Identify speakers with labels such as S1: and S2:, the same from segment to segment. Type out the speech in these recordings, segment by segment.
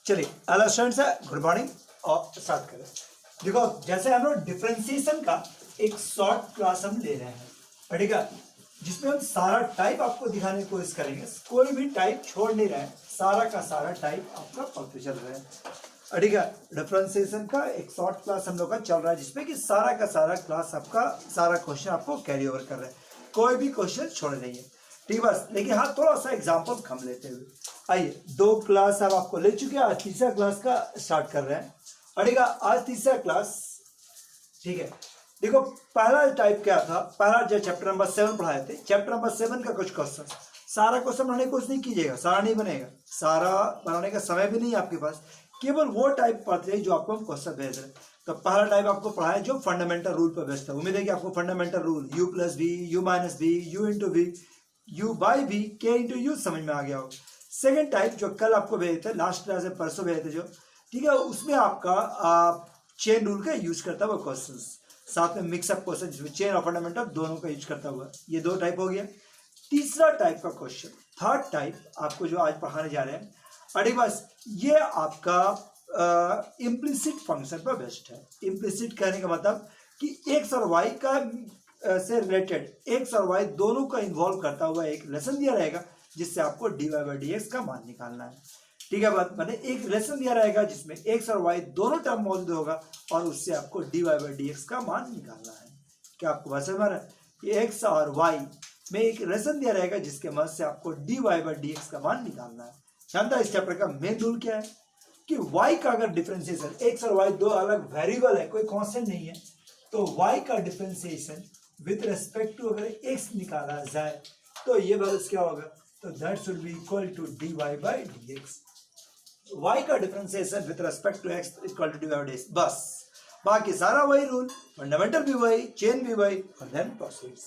S1: चलिए hello students, good morning और start करें। देखो जैसे हम लोग डिफरेंशिएशन का एक शॉर्ट क्लास हम ले रहे हैं, ठीक है, जिसमें हम सारा टाइप आपको दिखाने की कोशिश करेंगे। कोई भी टाइप छोड़ नहीं रहे हैं, सारा का सारा टाइप आपका पढ़ते चल रहे हैं, ठीक है। डिफरेंशिएशन का एक शॉर्ट क्लास हम लोग का चल रहा है, जिसमें कि सारा का सारा क्लास आपका सारा क्वेश्चन आपको कैरी ओवर कर रहे हैं, कोई भी क्वेश्चन छोड़ नहीं है, ठीक बस। लेकिन हाँ, थोड़ा सा एग्जाम्पल हम लेते हुए आइए, 2 क्लास अब आपको ले चुके हैं, आज तीसरा क्लास का स्टार्ट कर रहे हैं, ठीक है। आज तीसरा क्लास, ठीक है। देखो पहला टाइप क्या था, पहला जो चैप्टर नंबर 7 पढ़ाए थे, चैप्टर नंबर 7 का कुछ क्वेश्चन, सारा क्वेश्चन बनाने की कोशिश नहीं कीजिएगा, सारा नहीं बनेगा, सारा बनाने का समय भी नहीं है आपके पास, केवल वो टाइप पढ़ते हैं जो आपको हम क्वेश्चन भेज रहे हैं। तो पहला टाइप आपको पढ़ाया जो फंडामेंटल रूल पर बेस्ड है। उम्मीद है कि आपको fundamental rule u plus v, u minus v, u into v, u by v, k into u समझ में आ गया हो। सेकेंड टाइप जो कल आपको भेजे थे, लास्ट क्लास में परसों भेजे थे जो, ठीक है, उसमें आपका चेन रूल का यूज करता हुआ क्वेश्चन, साथ में मिक्सअप क्वेश्चन जिसमें चेन और फंडामेंटल दोनों का यूज करता हुआ, ये 2 टाइप हो गया। तीसरा टाइप का क्वेश्चन, थर्ड टाइप आपको जो आज पढ़ाने जा रहे हैं, अरे बस ये आपका इम्प्लिसिट फंक्शन पर बेस्ड है। इम्प्लिसिट कहने का मतलब कि एक्स और वाई का से रिलेटेड, एक्स और वाई दोनों का इन्वॉल्व करता हुआ एक लेसन दिया रहेगा, जिससे आपको d y by d x का मान निकालना है, ठीक है बात। मैंने एक लेसन दिया रहेगा जिसमें एक्स और वाई दोनों टर्म मौजूद होगा और उससे आपको d y by d x का मान निकालना है। क्या आपको बात समझ में आ रहा है कि एक्स और वाई में एक लेसन दिया रहेगा जिसके मदद से आपको d y by d x का मान निकालना है। जानता है इस चैप्टर का मेन रूल क्या है कि y का अगर डिफरेंशिएशन, x और y दो अलग वेरिएबल है, कोई कांस्टेंट नहीं है, तो y का डिफरेंशिएशन विद रेस्पेक्ट टू अगर x निकाला जाए तो ये वैल्यूज क्या होगा, तो that should be equal to dy by dx। y का differentiation with respect to x equal to dy by dx, बस बाकी सारा वही रूल, फंडामेंटल भी वही, चेन भी वही, और देन प्रोसीड्स।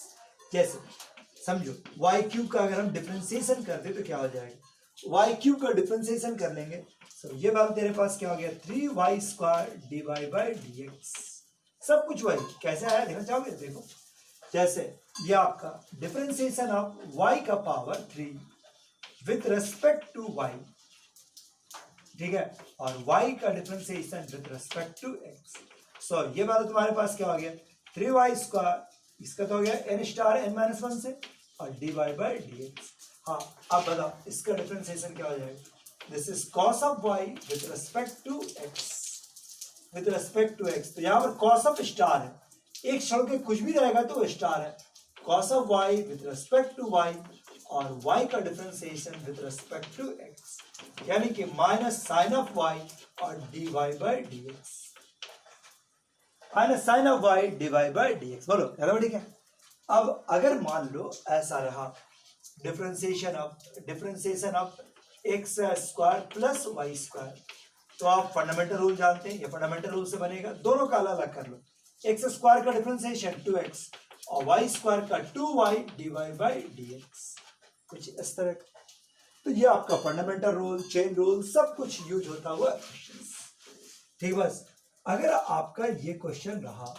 S1: जैसे समझो y क्यूब का अगर हम डिफरेंशिएशन करते तो क्या हो जाएगा, y क्यूब का डिफरेंशिएशन कर लेंगे, तो ये बात तेरे पास क्या हो गया, 3y square d y by d x, सब कुछ वही। कैसे आया देखना चाहोगे, देखो जैसे ये आपका डिफरेंशिएशन ऑफ y का power 3 with respect to y, ठीक है, और y का differentiation with respect to x। So ये बात तुम्हारे पास क्या हो गया, 3y स्क्वायर, इसका तो हो गया n स्टार n माइनस 1 से, और d y by d x. हाँ अब बताओ इसका डिफरेंशिएशन क्या हो जाएगा, this is cos of y with respect to x, with respect to x। तो यहाँ पर कॉस ऑफ स्टार है, एक छोड़ के कुछ भी रहेगा तो स्टार है, cos of y with respect to y, और y का differentiation with respect to x, यानी कि माइनस साइन ऑफ y और dy by dx, minus sine of y dy by dx। बोलो क्या ठीक है। अब अगर मान लो ऐसा रहा differentiation of x square plus y square, तो आप फंडामेंटल रूल जानते हैं, ये फंडामेंटल रूल से बनेगा, दोनों का अलग अलग कर लो। एक्स स्क्वायर का डिफरेंशिएशन 2x और वाई स्क्वायर का 2y d y by d x, कुछ इस तरह का। तो ये आपका फंडामेंटल रूल, चेन रूल, सब कुछ यूज होता हुआ, ठीक। बस अगर आपका ये क्वेश्चन रहा,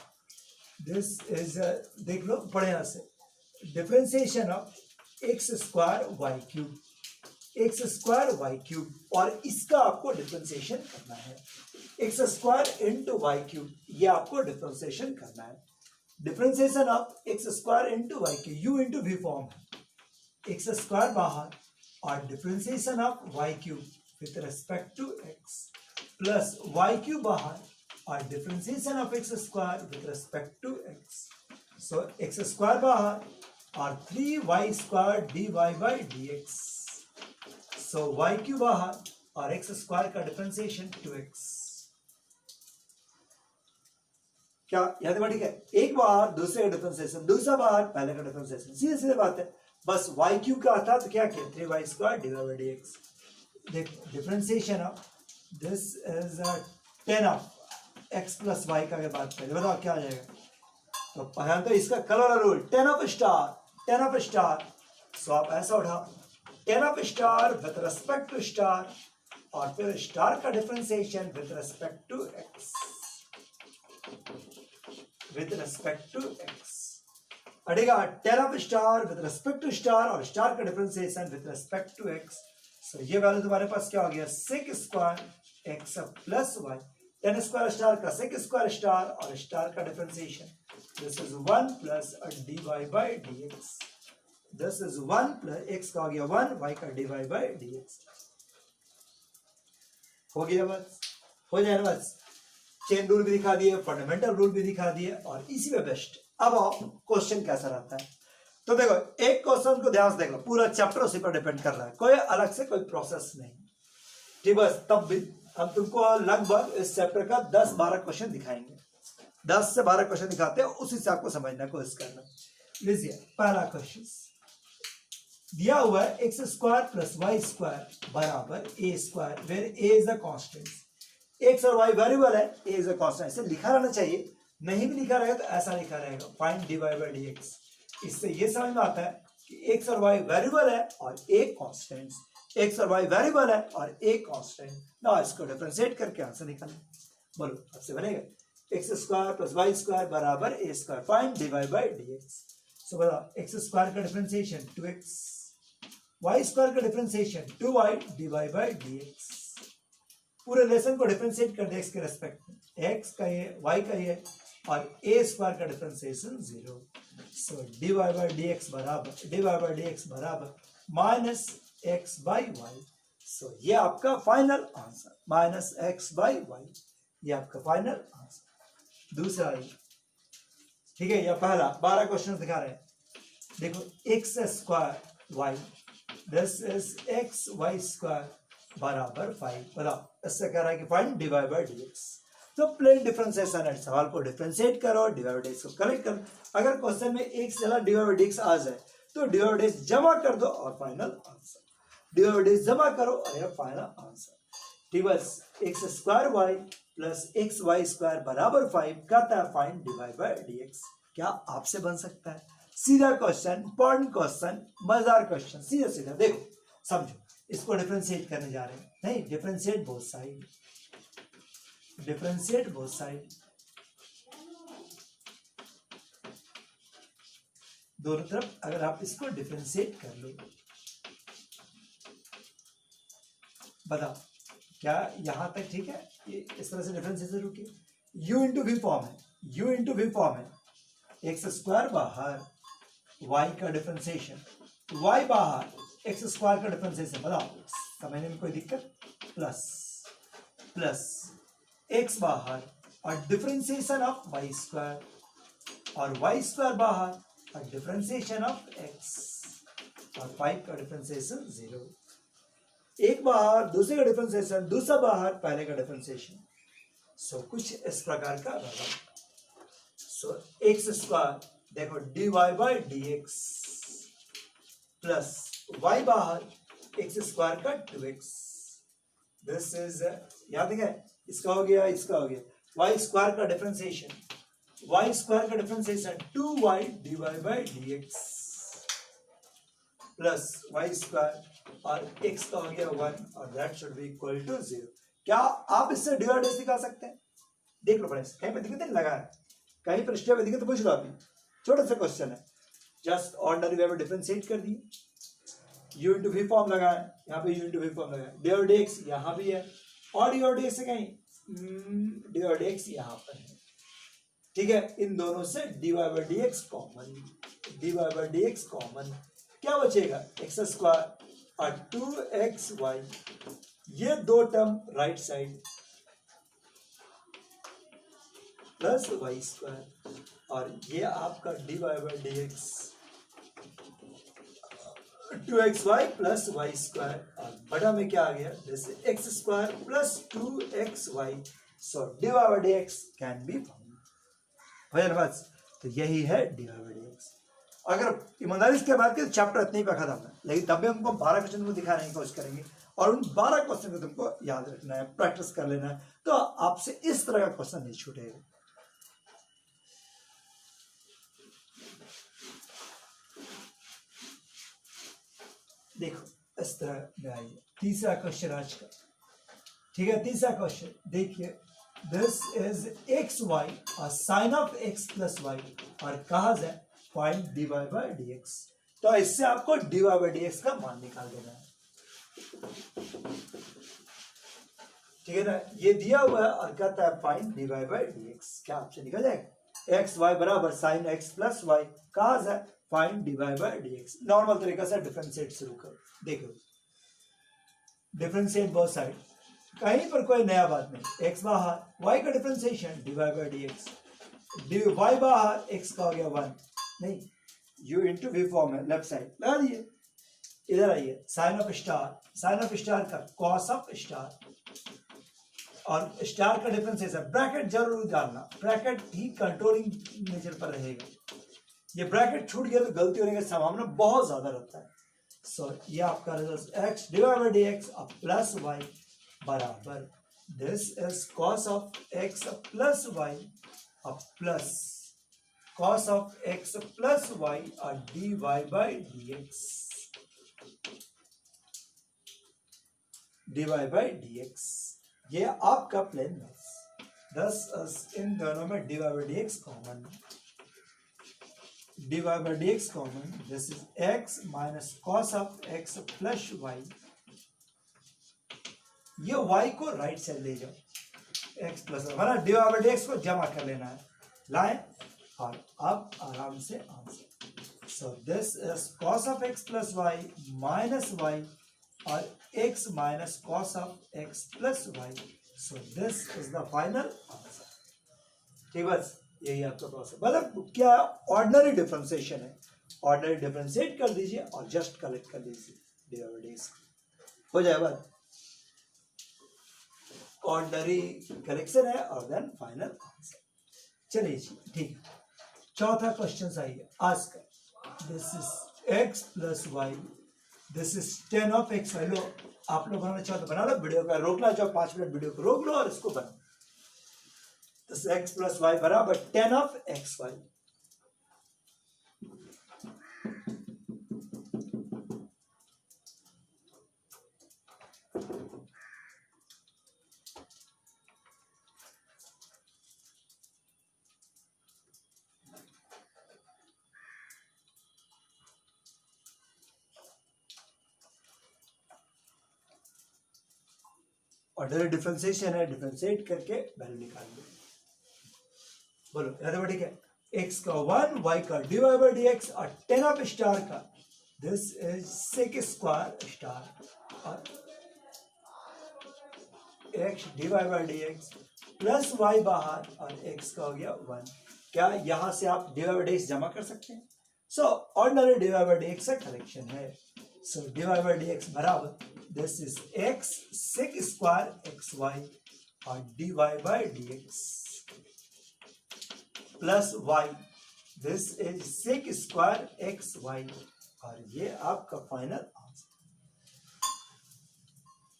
S1: दिस इज, देख लो बड़े यहां से, differentiation of x square y cube, x square y cube, और इसका आपको डिफरेंशिएशन करना है, x square into y cube, ये आपको डिफरेंशिएशन करना है। Differentiation of x square into y cube, u into v form है, एक्स स्क्वायर बाहर, और differentiation of y cube with respect to x, plus y cube बाहर, और differentiation of x square with respect to x. So x square बाहर और 3y square d y by d x, so y cube बाहर और x square का differentiation 2x। क्या याद है, ठीक है, एक बार दूसरे का डिफरेंशिएशन, दूसरा बार पहले का डिफरेंशिएशन, सीधे सीधे बात है। बस y क्यूब का था तो क्या किया, 3y square d y by d x. देखो differentiation of this is 10 of x plus y का अगर बात करें, बताओ क्या आ जाएगा, तो पहले तो इसका colour rule 10 of star, 10 of star, so आप ऐसा उठाओ 10 of star with respect to star, और फिर स्टार का differentiation with respect to x, with respect to x, अड़ेगा 10 of star with respect to star, और स्टार का differentiation with respect to x. So ये वैल्यू तुम्हारे पास क्या हो गया, 6 square x plus y, ten square star का सेक स्क्वायर स्टार और स्टार का differentiation, this is 1 plus dy by dx, this is 1 plus x का हो गया 1, वाई का dy बाई dx। हो गया बस, हो जाए बस। चेन रूल भी दिखा दिए, फंडामेंटल रूल भी दिखा दिए और इसी में बेस्ट। अब आओ क्वेश्चन कैसा रहता है, तो देखो एक क्वेश्चन को ध्यान से देख लो, पूरा चैप्टर उसी पर डिपेंड कर रहा है, कोई अलग से कोई प्रोसेस नहीं, ठीक बस। तब भी हम तुमको लगभग इस चैप्टर का 10-12 क्वेश्चन दिखाएंगे, 10 से 12 क्वेश्चन दिखाते हैं, उसी से आपको समझना कोशिश करना। लीजिए पहला क्वेश्चन दिया हुआ है x square plus y square बराबर a square, where a is a constant. X और वाई वेरिएबल है, ए इज अ कांस्टेंट, ऐसे लिखा रहना चाहिए, नहीं भी लिखा रहेगा तो ऐसा लिखा रहेगा, फाइंड dy बाई dx। इससे ये समझ में आता है कि एक्स और वाई वेरिएबल है और ए कांस्टेंट, एक्स और वाई वेरिएबल है और ए कांस्टेंट। ना इसको डिफरेंशिएट करके आंसर निकालना, बोलो आपसे बनेगा x square plus y square बराबर a square, find dy by dx। So बताओ एक्स स्क्वायर का डिफरेंशिएशन 2x, वाई स्क्वायर का differentiation 2y dy by dx। पूरे लेसन को डिफरेंशिएट कर दे एक्स के रेस्पेक्ट में, एक्स का ये वाई का ये और ए स्क्वायर का differentiation 0। So dy by dx बराबर minus x by y. So ये आपका final answer, minus x by Y, ये आपका फाइनल आंसर। दूसरा ठीक है, यह पहला 12 क्वेश्चन दिखा रहे हैं, देखो x square y, this is x y square बराबर 5। बताओ इससे कह रहा है कि फाइंड dy बाई dx। तो प्लेन डिफरेंशिएशन है, सवाल को डिफरेंशिएट करो, dy बाई dx को कलेक्ट करो। अगर क्वेश्चन में एक से ज्यादा dy बाई dx आ जाए तो dy बाई dx जमा कर दो और final answer, dy by dx जमा करो और यह फाइनल आंसर। ठीक बस, x square y plus x y square बराबर 5 कहता है फाइंड dy बाई dx। क्या आपसे बन सकता है? सीधा क्वेश्चन, इंपॉर्टेंट क्वेश्चन, मजेदार क्वेश्चन, सीधा सीधा देखो समझो। इसको डिफरेंशिएट करने जा रहे हैं, नहीं differentiate both side, differentiate both side, दोनों तरफ अगर आप इसको डिफरेंशिएट कर लो, बताओ क्या यहां तक ठीक है? ये इस तरह से डिफरेंशिएशन रुकिए, u इंटू वी फॉर्म है, u इंटू वी फॉर्म है, एक्स स्क्वायर बाहर, y का डिफरेंशिएशन, y बाहर, एक्स स्क्वायर का डिफरेंशिएशन, बताओ समझने में कोई दिक्कत? प्लस प्लस एक्स बाहर और डिफरेंशिएशन ऑफ वाई स्क्वायर और वाई स्क्वायर बाहर और डिफरेंशिएशन ऑफ एक्स और 5 का डिफरेंशिएशन 0। एक बाहर, दूसरे का डिफरेंशिएशन, दूसरा बाहर, पहले का डिफरेंशिएशन। सो कुछ इस प्रकार का होगा। सो एक्स स्क्वायर देखो dy by dx plus y बाहर एक्स स्क्वायर का 2x, दिस इज याद है, इसका हो गया, इसका हो गया, y स्क्वायर का डिफरेंशिएशन, y स्क्वायर का differentiation 2y dy by dx plus y square और x का हो गया 1 और that should be equal to 0। क्या आप इससे dy बाई dx निकाल सकते हैं? देख लो फ्रेंड्स, कहीं पे दिक्कत नहीं लगा है, कहीं पर स्टेप दिक्कत तो पूछ लो अभी, छोटा सा क्वेश्चन है, जस्ट ऑर्डिनरी वे में डिफरेंशिएट कर दिए, u इंटू वी फॉर्म लगाए, यहाँ पे u इंटू वी फॉर्म लगाए, डी और dx यहाँ भी है और डी और dx से कहीं डी और dx यहाँ पर है, ठीक है। इन दोनों से dy by dx common, dy by dx common, क्या बचेगा? एक्स स्क्वायर और 2xy, ये दो term right side plus y square और ये आपका dy by dx 2xy plus y square और बड़ा में क्या आ गया? जैसे x square plus 2xy, so dy by dx can be found. बस तो यही है dy बाई dx। अगर ईमानदारी से बात करें चैप्टर इतने ही पे खत्म है, लेकिन तब भी हमको 12 क्वेश्चन को दिखाने की कोशिश करेंगे और उन 12 क्वेश्चन को तुमको याद रखना है, प्रैक्टिस कर लेना है, तो आपसे इस तरह का क्वेश्चन नहीं छूटेगा। देखो इस तरह में आइए, तीसरा क्वेश्चन आज का, ठीक है। तीसरा क्वेश्चन देखिए, दिस इज एक्स वाई और sine of x plus y और कहा जाए फाइंड dy बाई dx। तो इससे आपको dy बाई dx का मान निकाल देना है। ठीक है ना, ये दिया हुआ है और कहता है फाइंड dy बाई dx, क्या आपसे निकल जाएगा एक्स वाई बराबर साइन एक्स प्लस वाई, कहा है find dy by dx। Normal तरीका से डिफरेंशिएट शुरू करो, देखो डिफरेंशिएट बोथ साइड, कहीं पर कोई नया बात नहीं, एक्स बाहर वाई का differentiation dy by dx, y बाहर एक्स का हो गया 1, नहीं u इंटू वी फॉर्म है, लेफ्ट साइड लगा दिए, इधर आइए साइन ऑफ स्टार का कॉस ऑफ स्टार, और स्टार का डिफरेंशिएशन ब्रैकेट जरूर डालना, ब्रैकेट ही कंट्रोलिंग नेचर पर रहेगा, ये ब्रैकेट छूट गया तो गलती होने की संभावना बहुत ज्यादा रहता है। सो ये आपका result x divide by dx plus y बराबर this is cos of x plus y plus cos of x plus y और dy by dx, dy by dx, ये आपका प्लेन दस इन दोनों में dy by dx common, dy by dx common, this is x minus cos of x plus y, ये y को right side ले जाओ x plus y, dy by dx को जमा कर लेना है, लाए और अब आराम से answer. So this is cos of x plus y minus y और x minus cos of x plus y, so this is the final answer. ठीक, बस यही आपका प्रोसेस, मतलब क्या ऑर्डिनरी डिफरेंशिएशन है, ऑर्डिनरी डिफरेंशिएट कर दीजिए और जस्ट कलेक्ट कर दीजिए डेरिवेटिव्स, हो जाए बात, ऑर्डिनरी कलेक्शन है और देन फाइनल आंसर। चलिए जी ठीक है, चौथा क्वेश्चन आइए आज का, this is x plus y, this is 10 of x y, लो आप लोग बनाना चाहो तो बना लो, वीडियो का रोकना चाहो 5 मिनट वीडियो को रोक लो और इसको बनाओ, x प्लस वाई बराबर 10 of x y, order differentiation है, डिफरेंशिएट करके वैल्यू निकाल लो, बोलो मैथमेटिक है, x का 1 y का dy बाय dx और 10 ऑफ स्टार का this is sec square star और x dy by dx plus y बाहर और x का हो गया 1, क्या यहां से आप dy बाय dx जमा कर सकते हैं, so ordinary dy by dx का कलेक्शन है, सो dy बाय dx बराबर this is x sec square xy और dy by dx plus y, this is sec square x y, और ये आपका फाइनल आंसर।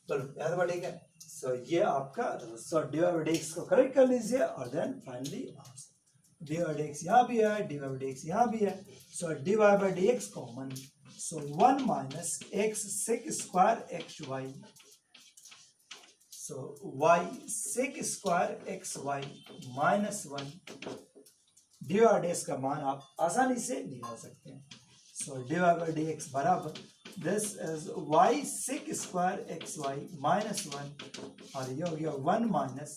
S1: चलो याद बढ़ेगा, सो ये आपका सो dy बाय dx को करेक्ट कर लीजिए और then finally answer, dy by dx यहाँ भी है, dy बाय dx यहाँ भी है, so dy by dx common, so 1 minus x sec square x y, so y sec square x y minus 1, dy by dx का मान आप आसानी से निकाल सकते हैं, सो dy बाय dx बराबर this is y sec square x y minus 1 और ये हो गया 1 minus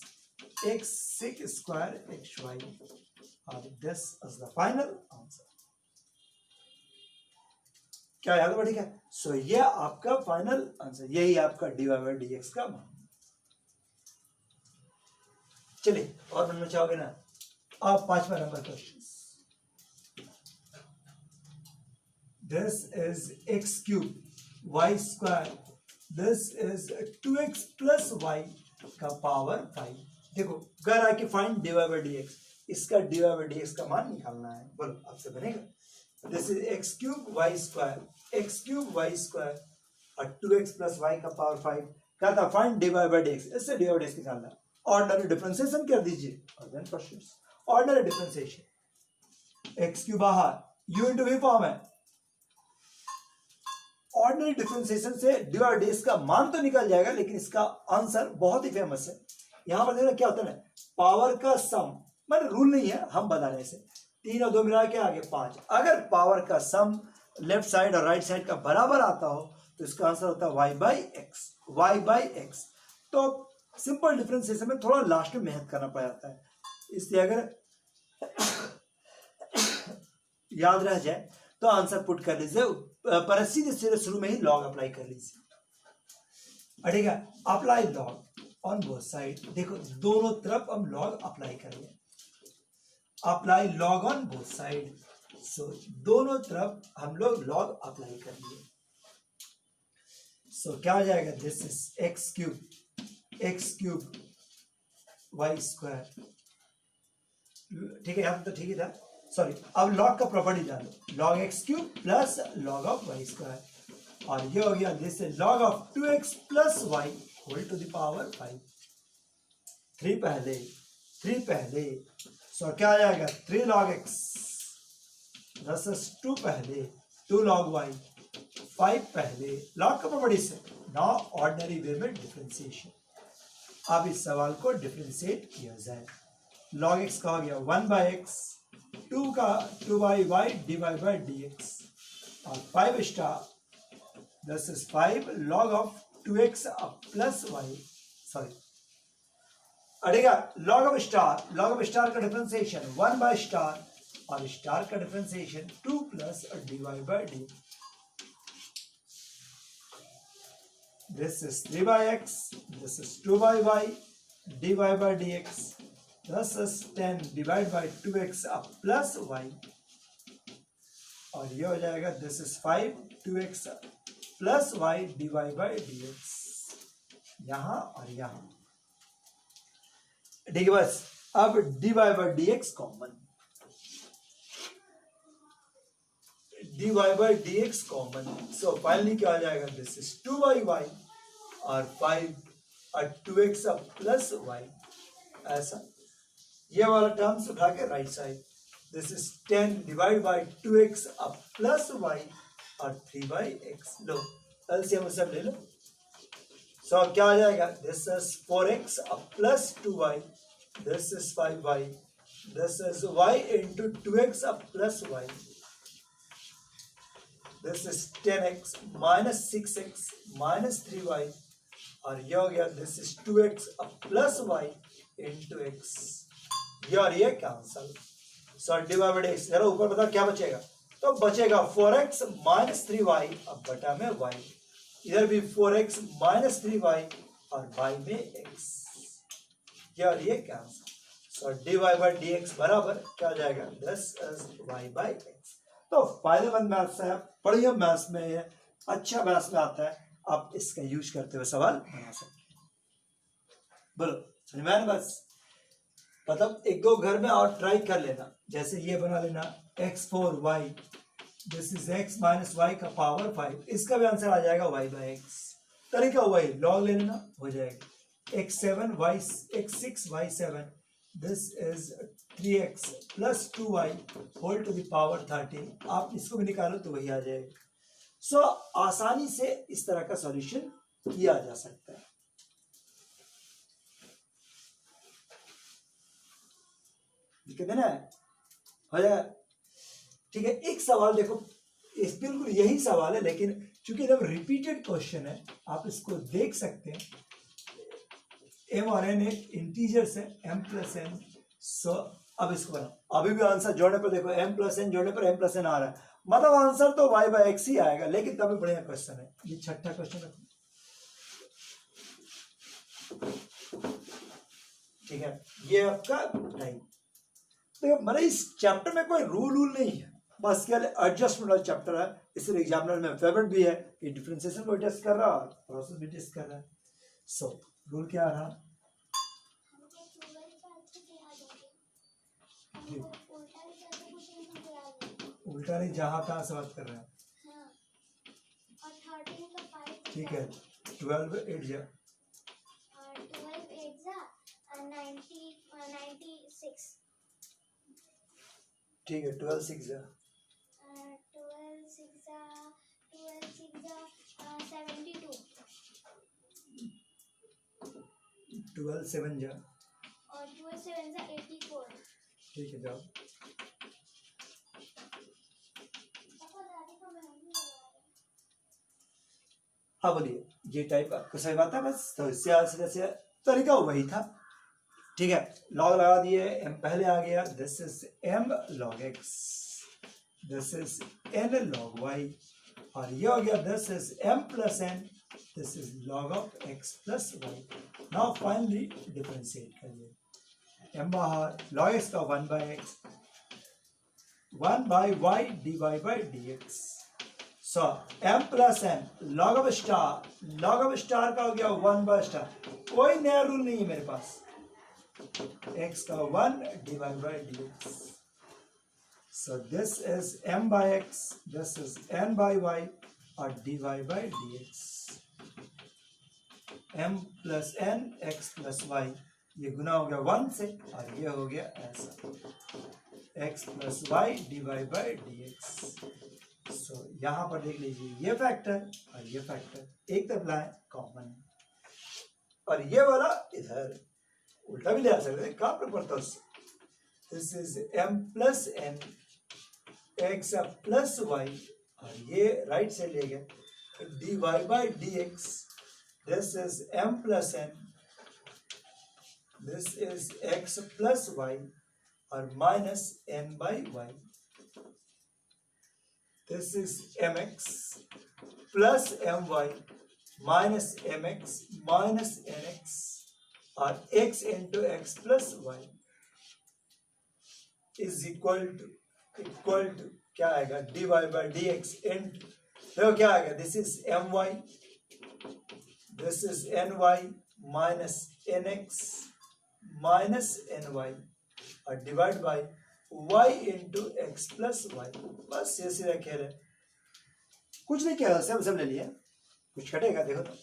S1: x sec square x y और this is the final answer. क्या याद बढ़ेगा, सो ये आपका फाइनल आंसर, यही आपका dy बाय dx का मान। चलिए और बनना चाहोगे ना आप, 5वां number question, this is x cube y square, this is 2x plus y का पावर 5, देखो कह रहा है कि फाइंड dy बाय dx, इसका dy बाय dx का मान निकालना है, बोलो आपसे बनेगा, this is x cube y square और 2x प्लस y का पावर 5, कहा था फाइंड dy बाय dx, इससे dy बाय dx निकालना है, ऑर्डिनरी डिफरेंशिएशन कर दीजिए और then questions, ordinary differentiation, x cube बाहर u इंटू v फॉर्म है, ऑर्डिनरी डिफरेंशिएशन से dy बाय dx का मान तो निकल जाएगा, लेकिन इसका आंसर बहुत ही फेमस है, यहां पर देखना क्या होता है, पावर का सम, मतलब रूल नहीं है, हम बता रहे हैं, 3 और 2 मिला के आगे 5, अगर पावर का सम लेफ्ट साइड और राइट साइड का बराबर आता हो तो इसका आंसर होता है y बाई एक्स, तो सिंपल डिफरेंशिएशन में थोड़ा लास्ट में मेहनत करना पड़ जाता है, इसलिए अगर याद रह जाए तो आंसर पुट कर लीजिए, पर सीधे सीधे शुरू में ही लॉग अप्लाई कर लीजिए। ठीक है, apply log on both side. देखो दोनों तरफ हम लॉग अप्लाई करेंगे, apply log on both side. So दोनों तरफ हम लोग लॉग अप्लाई करेंगे। सो क्या हो जाएगा, this is x cube y square. ठीक है, यहां तो ठीक ही था, सॉरी। अब लॉग का प्रॉपर्टी जानो, log x cube plus log of y square, और ये हो गया this is log of 2x plus y whole to the power 5। 3 पहले, सो क्या आ जाएगा 3 log x वर्सेस 2 पहले, 2 log y, 5 पहले, लॉग का प्रॉपर्टी से। नाउ ऑर्डिनरी वे में डिफरेंशिएशन, अब इस सवाल को डिफरेंशिएट किया जाए। log x का हो गया 1/x, 2 का 2/y डिवाइड बाय dx, और 5 star this is 5 log of 2x plus y, sorry अड़ेगा log ऑफ स्टार का डिफरेंशिएशन 1 बाय स्टार, और स्टार का differentiation 2 plus divide by d. This is 3/x, this is 2/y divide by dx, this is 10 divide by 2x plus y, और ये हो जाएगा this is 5 2x plus y divide by dx, यहां और यहां। ठीक है, बस अब divide by dx common, divide by dx common. So finally क्या हो जाएगा, दिस इज 2/y और 5 और 2x प्लस y, ऐसा ये वाला टर्म्स उठा के right side, this is 10 divide by 2x plus y और 3/x। लो एलसीएम सब ले लो। सो क्या हो जाएगा, this is 4x plus 2y, this is 5y, this is y into 2x plus y, this is 10x minus 6x minus 3y, और ये हो गया this is 2x plus y into x, ये और ये cancel. So divide bye x, जरा ऊपर बताओ क्या बचेगा, तो बचेगा 4x माइनस 3y अब बटा में y, इधर भी 4x माइनस 3y और y में x, ये और ये cancel. So divide by dx बराबर क्या हो जाएगा, this is y by x। तो फायदेमंद मैथ्स है, बढ़िया मैथ्स में है, अच्छा मैथ्स में आता है, आप इसका यूज करते हुए सवाल बना सकते हैं। बोलो समझ में आया बस, मतलब एक दो घर में और ट्राई कर लेना, जैसे ये बना लेना x4y, this is x minus y का पावर 5, इसका भी आंसर आ जाएगा y बाय x। तरीका वही, लॉग ले लेना हो जाएगा x6y7, this is 3x plus 2y whole to the power 13, आप इसको भी निकालो तो वही आ जाएगा। सो आसानी से इस तरह का सॉल्यूशन किया जा सकता है। कितने है हो जाएगा, ठीक है। एक सवाल देखो, इस बिल्कुल यही सवाल है, लेकिन चूंकि एकदम रिपीटेड क्वेश्चन है, आप इसको देख सकते हैं। m और n एक इंटीजर्स है, m प्लस n। सो अब इसको बनाओ, अभी भी आंसर जोड़ने पर देखो m प्लस n जोड़ने पर m प्लस n आ रहा है, मतलब आंसर तो y बाय x ही आएगा, लेकिन तभी बढ़िया क्वेश्चन है। ये छठा क्वेश्चन है, ठीक है। ये आपका टाइम, तो मतलब इस चैप्टर में कोई रूल नहीं है, बस क्या एडजस्टमेंट वाला चैप्टर है, इसलिए एग्जामिनर में फेवरेट भी है कि डिफरेंशिएशन को टेस्ट कर रहा है और प्रोसेस भी टेस्ट कर रहा है। सो रूल क्या रहा, उल्टा नहीं, जहां तहां से बात कर रहे हैं, ठीक है। 12 8 जा
S2: 96,
S1: ठीक है। 12 6 जा
S2: 72,
S1: 12 7 जा,
S2: और 12 7 84।
S1: ठीक है जाओ। हाँ बोलिए, ये टाइप आपको सही बात है, बस तो इससे जैसे तरीका वही था, ठीक है। लॉग लगा दिए, m पहले आ गया, this is m log x, this is n log y, और ये हो गया this is m plus n, this is log of x plus y। Now finally differentiate करिए, m बाहर, log x का 1 by x, 1 by y dy by dx। So m plus n log of star का हो गया 1 by star, कोई नया rule नहीं है मेरे पास, x का 1 divided by dx। So this is m by x, this is n by y, और dy by dx। m plus n x plus y, ये गुना हो गया 1 से, और ये हो गया ऐसा, x plus y divided by dx। So यहां पर देख लीजिए, ये फैक्टर और ये फैक्टर एक तरफ लाए कॉमन, और ये वाला इधर उल्टा भी ले आ सकते हैं, कहां पर पड़ता है, this is m plus n x plus y, और ये राइट साइड ले गए, dy by dx, this is m plus n, this is x plus y, और minus n by y, this is mx plus my minus mx minus nx, और x into x plus y is equal to क्या आएगा, dy by d x into, देखो क्या आएगा, this is m y, this is n y minus n x minus n y, और divide by y into x plus y. बस ये सीधा खेल है, कुछ नहीं किया, सब ले लिया, कुछ कटेगा देखो तो,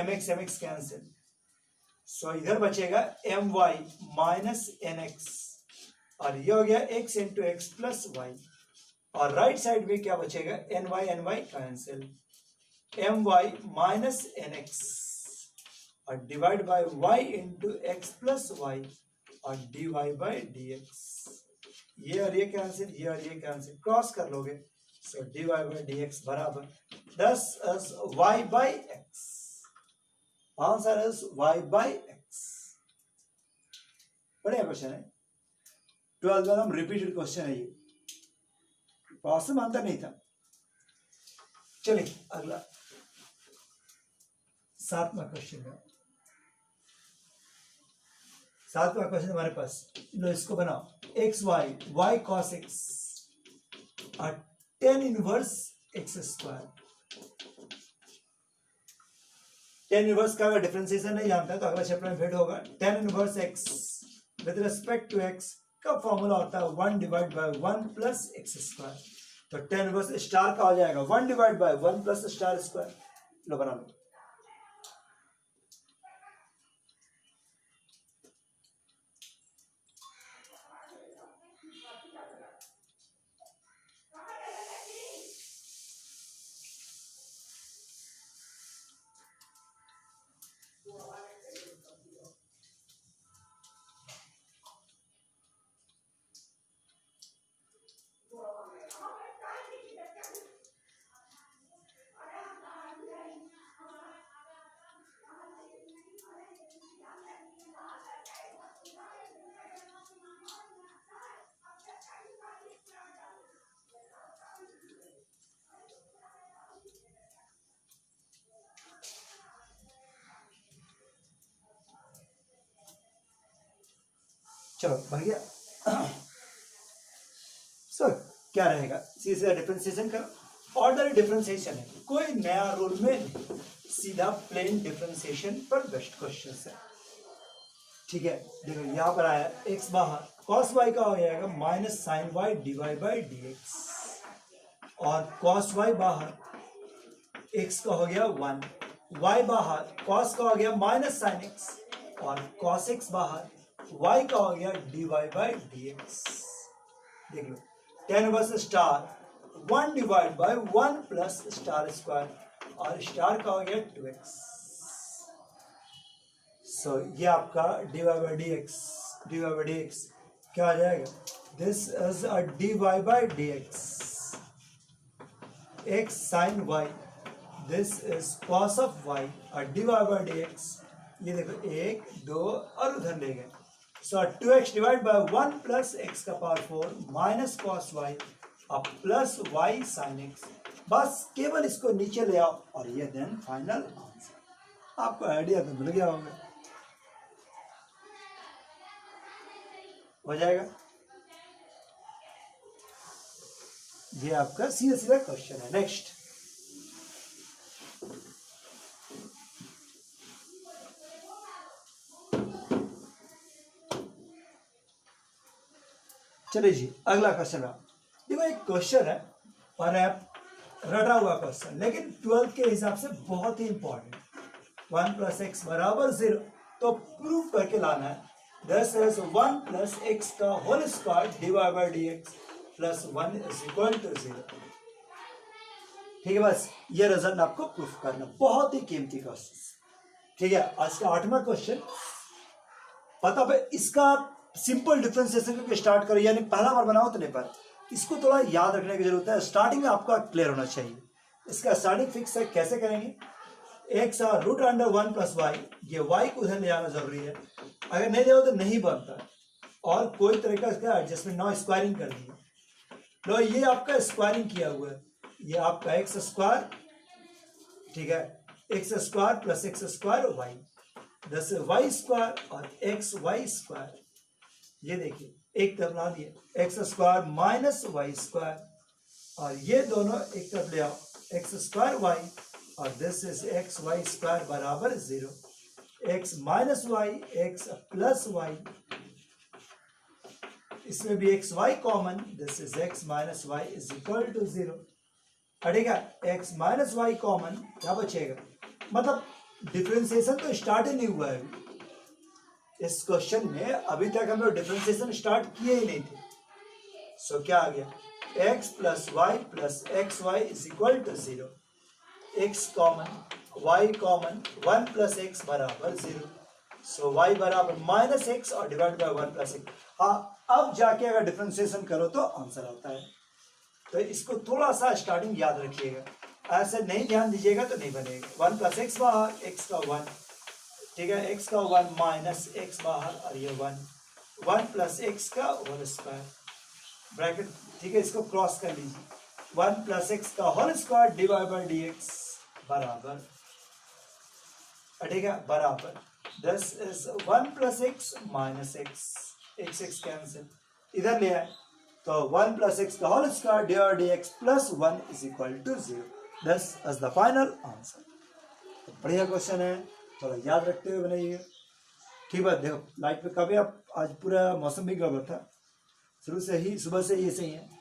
S1: mx mx कैंसिल, सो इधर बचेगा my माइनस nx, और ये हो गया x into x plus y, और राइट साइड में क्या बचेगा, ny cancel, my minus nx, और divide by y into x plus y, और dy बाई dx, ये और ये कैंसिल, ये और ये कैंसिल, क्रॉस कर लोगे, सो dy बाई dx बराबर 10 as y by x, answer is y by x। बढ़िया क्वेश्चन है, 12th में हम रिपीटेड क्वेश्चन है ये, प्रॉब्लम आंसर नहीं था। चलिए अगला 7वां क्वेश्चन है, 7वां क्वेश्चन हमारे पास, लो इसको बनाओ, x y y cos x और tan inverse x square. tan inverse का अगर डिफरेंशिएशन नहीं जानता है तो अगला चैप्टर में भेंट होगा। tan inverse x with respect to x का फॉर्मूला होता है 1 divide by 1 plus x square, तो tan इनवर्स स्टार का हो जाएगा 1 divide by 1 plus star square. लो बना लो, चलो बन गया। सो क्या रहेगा, सीधा डिफरेंशिएशन का ऑर्डर डिफरेंशिएशन है, कोई नया रूल में नहीं, सीधा प्लेन डिफरेंशिएशन पर बेस्ट क्वेश्चन है। ठीक है, देखो यहाँ पर आया x बाहर, cos y का हो जाएगा minus sine y divide by d x, और cos y बाहर, x का हो गया 1, y बाहर, cos का हो गया माइनस साइन x, और cos x बाहर, y का हो गया dy बाई डी एक्स। देख लो, tan inverse star 1 divide by 1 plus star square, और स्टार का हो गया 2x। सो ये आपका dy बाई डी एक्स क्या आ जाएगा, this is a dy by d x, x sine y this is cos of y और d y by d x, ये देखो 1 2 और उधर ले गए, so 2x divide by 1 plus x का पावर 4 माइनस कॉस वाई और प्लस वाई साइन एक्स। बस केवल इसको नीचे ले आओ और ये देन फाइनल आंसर। आपको आइडिया तो मिल गया होगा, हो जाएगा। ये आपका सीधा सीधा क्वेश्चन है। नेक्स्ट, चलिए जी अगला क्वेश्चन। देखो एक क्वेश्चन है और आप रटा हुआ क्वेश्चन, लेकिन 12th के हिसाब से बहुत ही इंपॉर्टेंट। 1 प्लस एक्स बराबर 0 तो प्रूव करके लाना है। दस इज 1 प्लस एक्स का whole square divide by d x plus 1 is equal to 0। ठीक है, बस ये रिजल्ट आपको प्रूफ करना, बहुत ही कीमती क्वेश्चन। ठीक है, आज का 8वां क्वेश्चन। पता है इसका सिंपल डिफरेंशिएशन करके स्टार्ट करो, यानी पहला बार बनाओ तो नहीं पर इसको थोड़ा याद रखने की जरूरत है। स्टार्टिंग में आपका क्लियर होना चाहिए। इसका स्टार्टिंग फिक्स है, कैसे करेंगे? X root under 1 plus y, ये वाई को उधर ले आना जरूरी है, अगर नहीं ले तो नहीं बनता, और कोई तरीका इसका एडजस्टमेंट ना स्क्वायरिंग कर दिए। लो ये आपका स्क्वायरिंग किया हुआ है, ये आपका एक्स स्क्वायर, ठीक है, x square plus x square y, this y square और एक्स वाई स्क्वायर। ये देखिए एक तरफ ला दिए, x square minus y square, और ये दोनों एक तरफ ले आओ, एक्स स्क्वायर वाई और this is x y square बराबर 0, x minus y x plus y, इसमें भी x y common, this is x minus y is equal to 0। हटेगा एक्स माइनस वाई कॉमन, क्या बचेगा? मतलब डिफरेंशिएशन तो स्टार्ट ही नहीं हुआ है अभी। इस क्वेश्चन में अभी तक हम लोग डिफरेंशिएशन स्टार्ट किए ही नहीं थे। सो क्या आ गया? X plus y plus x y is equal to 0, x common y common, 1 plus x बराबर 0, सो वाई बराबर माइनस एक्स और डिवाइड बाय 1 प्लस एक्स। हाँ, अब जाके अगर डिफरेंशिएशन करो तो आंसर आता है। तो इसको थोड़ा सा स्टार्टिंग याद रखिएगा, ऐसे नहीं ध्यान दीजिएगा तो नहीं बनेगा। 1 प्लस एक्स बाहर, एक्स का 1, ठीक है, एक्स का 1 माइनस एक्स बाहर और ये 1 प्लस एक्स का होल स्क्वायर ब्रैकेट, ठीक है, इसको क्रॉस कर लीजिए, 1 प्लस एक्स का whole square divide by d x बराबर, ठीक है, बराबर this is 1 plus x minus x, x cancel, इधर ले आए तो 1 प्लस एक्स का whole square divide d x plus 1 is equal to 0। This is the final answer. तो बढ़िया क्वेश्चन है, थोड़ा याद रखते हुए बनाइए। ठीक बात, देखो लाइट पे कभी आप, आज पूरा मौसम भी गड़बड़ था, शुरू से ही सुबह से ये सही है।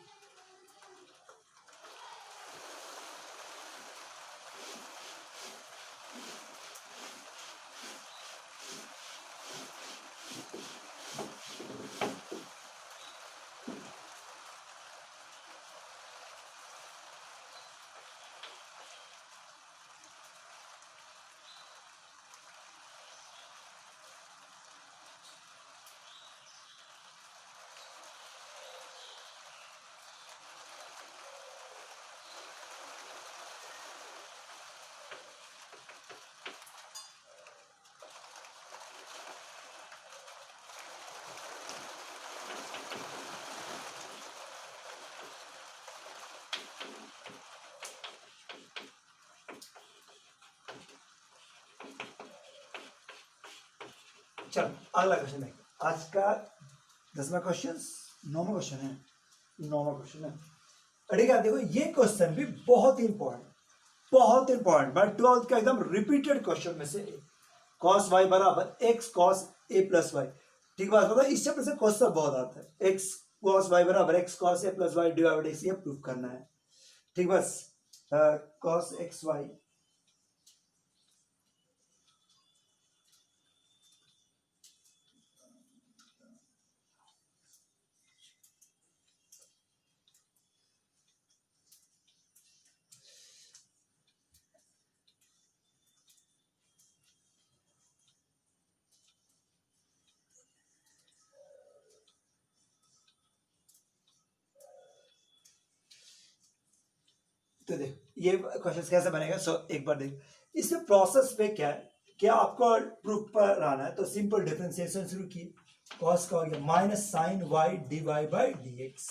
S1: चलो अगला क्वेश्चन देखो, आज का 10वां क्वेश्चन, 9वां क्वेश्चन है, 9वां क्वेश्चन है। ठीक है, देखो ये क्वेश्चन भी बहुत इंपॉर्टेंट, बहुत इंपॉर्टेंट, बट 12th का एकदम रिपीटेड क्वेश्चन में से कॉस वाई बराबर x cos A plus y. ठीक बात, मतलब इस चैप्टर से क्वेश्चन बहुत आता है। एक्स कॉस वाई बराबर x cos A plus y divide x, ये प्रूफ करना है। ठीक, बस कॉस एक्स वाई, तो देख ये क्वेश्चन कैसे बनेगा। सो एक बार देख, इसमें प्रोसेस पे क्या है, क्या आपको प्रूफ पर आना है, तो सिंपल डिफरेंशिएशन शुरू किए। कॉस का हो गया minus sine y d y by d x,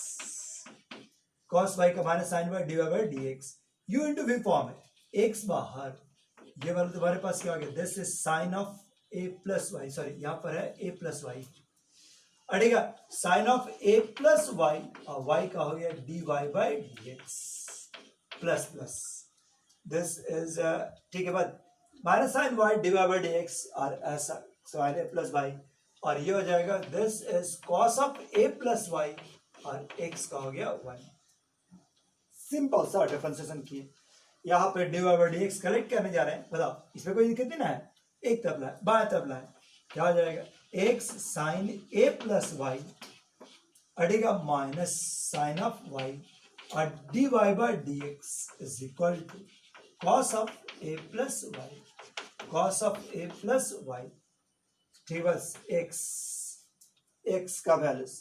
S1: cos y का minus sine y d y by d x, u into v form है, एक्स बाहर, ये वाला तुम्हारे पास क्या हो गया, this is sine of a plus y, sorry यहाँ पर है ए प्लस वाई, अड़ेगा sine of a plus y, और वाई का हो गया d y by d x plus plus, this is ठीक है बात, minus sine y d y by d x और ऐसा साइन ए प्लस वाई, और ये हो जाएगा this is cos of a plus y और एक्स का हो गया 1। सिंपल सा डिफरेंशिएशन किए। यहाँ पे d y by d x correct करने जा रहे हैं, बताओ इसमें कोई दिक्कत नहीं है, एक तरफ लाए बाएं तरफ लाए, क्या हो जाएगा x sine a plus y अड़ेगा माइनस साइन ऑफ वाई और d y by d x is equal to cos of a plus y, cos of a plus y, ठीक बस एक्स का वैल्यूज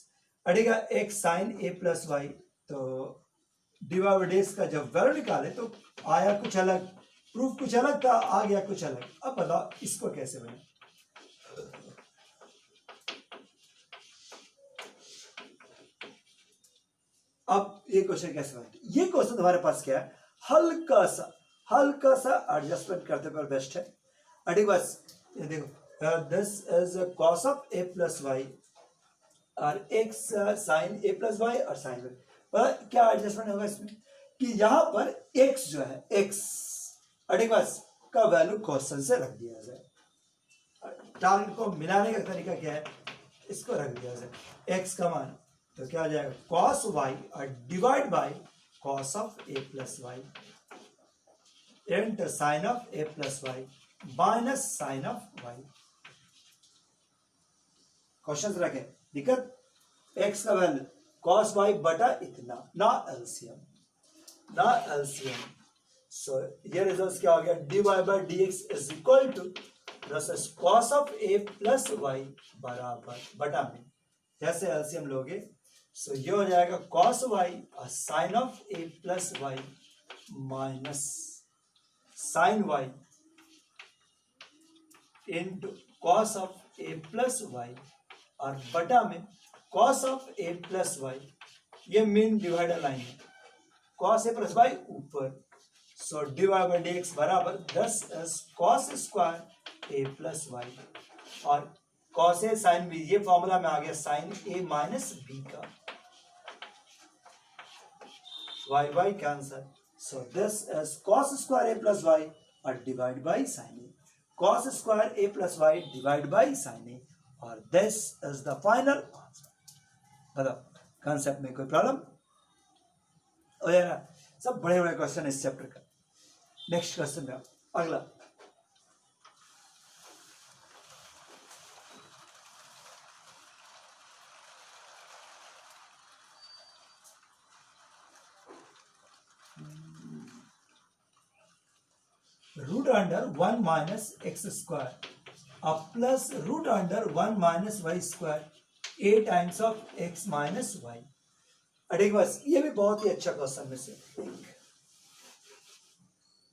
S1: अड़ेगा x sine a plus y, तो d y by d x का जब value निकाले तो आया कुछ अलग, प्रूफ कुछ अलग था, आ गया कुछ अलग। अब बताओ इसको कैसे बने। अब ये क्वेश्चन कैसे बने, ये क्वेश्चन तुम्हारे पास क्या है, हल्का सा एडजस्टमेंट करते पर बेस्ट है। अड़ी बस ये देखो, this is cos of a plus y और x sine a plus y और साइन वाई, पर क्या एडजस्टमेंट होगा इसमें कि यहां पर x जो है x अडिगस का वैल्यू क्वेश्चन से रख दिया जाए, टारगेट को मिलाने का तरीका क्या है, इसको रख दिया जाए x का मान, तो क्या आ जाएगा cos y और divide by cos of a plus y into sine of a plus Y minus sine of y। Question रखें, दिक्कत x का वैल्यू cos y बटा इतना, ना एलसीएम, ना एलसीएम। सो ये रिजल्ट क्या हो गया, dy by dx is equal to plus cos of a plus y बराबर बटा में, जैसे एलसीएम लोगे सो ये हो जाएगा cos y और sine of a plus Y minus sine y into cos of a plus y और बटा में cos of a plus y, ये मीन डिवाइडर लाइन है, cos a प्लस वाई ऊपर, so d y by d x बराबर 10 cos square a plus y, और cos a sine b, ये formula में आ गया साइन a माइनस बी का, y y cancel, so this is cos square a plus y और divide by sine a, cos square a plus y divide by sine a, और this is the final answer. बताओ concept में कोई problem हो जाए ना, सब बड़े बड़े क्वेश्चन इस चैप्टर का। नेक्स्ट क्वेश्चन में अगला, root under 1 minus x square अब plus root under 1 minus y square a times of x minus y. अरे बस ये भी बहुत ही अच्छा क्वेश्चन में से एक,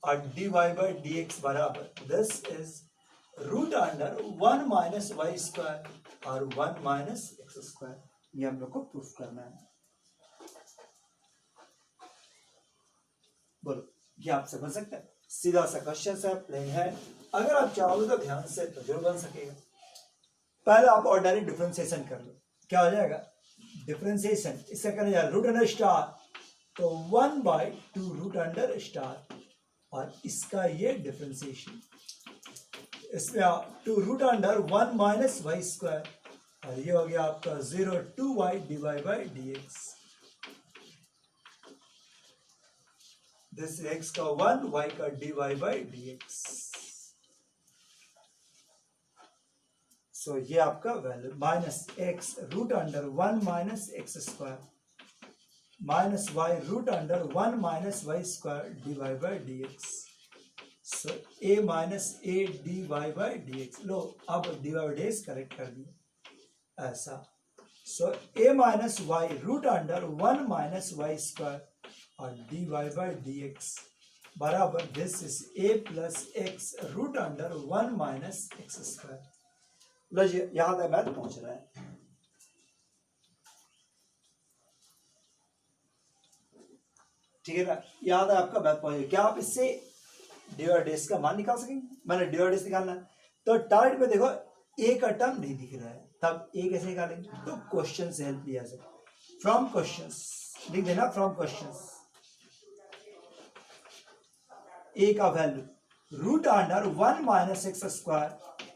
S1: और d y by d x बराबर this is root under 1 minus y square और 1 माइनस एक्स स्क्वायर, ये हम लोग को प्रूफ करना है। बोलो ये आप समझ सकते हैं, सीधा सा क्वेश्चन है, प्लेन है, अगर आप चाहोगे तो ध्यान से तो जरूर बन सकेगा। पहले आप ऑर्डिनरी डिफरेंशिएशन कर लो, क्या हो जाएगा डिफरेंशिएशन, इससे करने जा रूट अंडर स्टार, तो 1/2 रूट अंडर स्टार, और इसका ये डिफरेंशिएशन, इसमें 2 root under 1 minus y square, और ये हो गया आपका 0 2 y d y by d x, this x का 1 वाई का d y by d x, so ये आपका value minus x root under 1 minus x square minus y root under 1 minus y square d y by d x, so a minus a d y by d x. लो अब D y by d x correct कर दिया ऐसा, so a minus y root under 1 minus y square और dy by d x बराबर this is a plus x root under 1 minus x square. लो जी यहां तक बात पहुंच रहा है। ठीक है ना, यहां तक आपका बात पहुंच गया। क्या आप इससे डी और डेस का मान निकाल सकेंगे? मैंने डी और डेस निकालना है तो टार्गेट में देखो ए का टर्म नहीं दिख रहा है, तब ए कैसे निकालेंगे? तो क्वेश्चन से हेल्प लिया जाए। फ्रॉम क्वेश्चंस लिख देना, फ्रॉम क्वेश्चंस ए का value root under 1 minus x square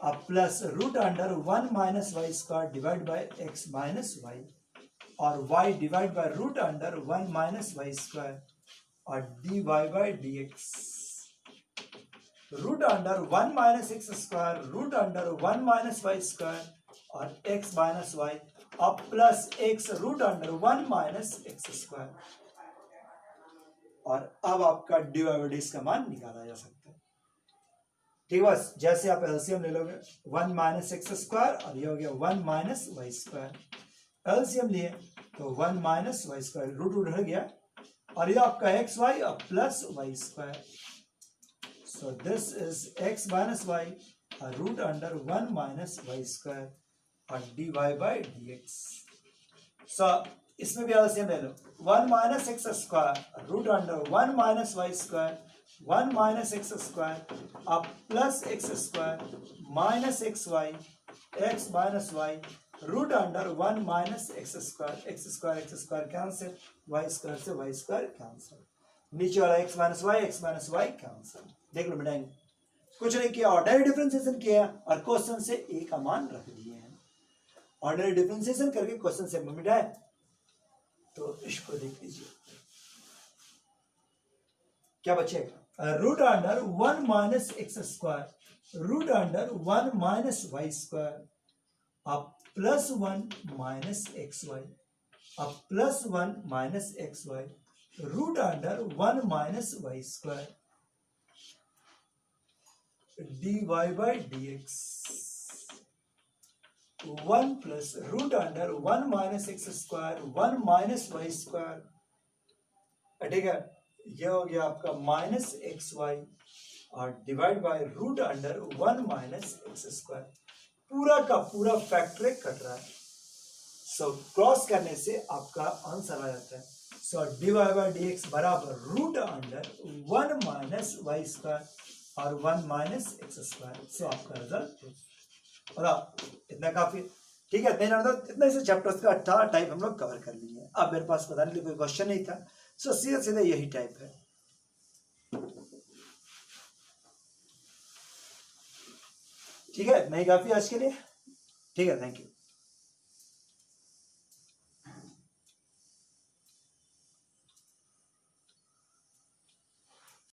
S1: अब plus root under 1 minus y square divide by x minus y और y divide by root under 1 minus y square और dy by dx root under 1 minus x square root under 1 minus y square और x minus y अब plus x root under 1 minus x square. और अब आपका dy by dx का मान निकाला जा सकता है। ठीक है, बस जैसे आप एलसीएम ले लोगे 1 माइनस एक्स स्क्वायर और ये हो गया 1 माइनस वाई स्क्वायर। एलसीएम लिए तो 1 minus y square root root रह गया और ये आपका एक्स वाई और plus y square. So this is x minus y root under 1 minus y square और d y by d x. So इसमें भी एलसीएम ले लो 1 minus x square root under 1 minus y square 1 minus x square अब plus x square minus x y x minus y root under 1 minus x square cancel y square से y square cancel नीचे वाला x minus Y cancel. देख लो बेटा कुछ नहीं किया, ordinary differentiation किया और क्वेश्चन से ए का मान रख दिए हैं। ऑर्डिनरी डिफरेंशिएशन करके क्वेश्चन से मिटाए तो इसको देख लीजिए क्या बचेगा root under 1 minus x square root under 1 minus y square अब प्लस 1 माइनस एक्स वाई अब plus 1 minus x y root under 1 minus y square d y by d x 1 plus root under 1 minus x square 1 minus y square. ठीक है, यह हो गया आपका minus x y और divide by root under 1 minus x square. पूरा का पूरा फैक्टर कट रहा है। सो क्रॉस करने से आपका आंसर आ जाता है। So d y by d x बराबर root under 1 minus y square और 1 माइनस एक्स स्क्वायर। सो आपका रिजल्ट और इतना काफी। ठीक है, इतना से चैप्टर्स का 18 टाइप हम लोग कवर कर लिए। अब मेरे पास पता नहीं कोई क्वेश्चन नहीं था, सो सीधे सीधे यही टाइप है। ठीक है, नहीं काफी आज के लिए। ठीक है, थैंक यू।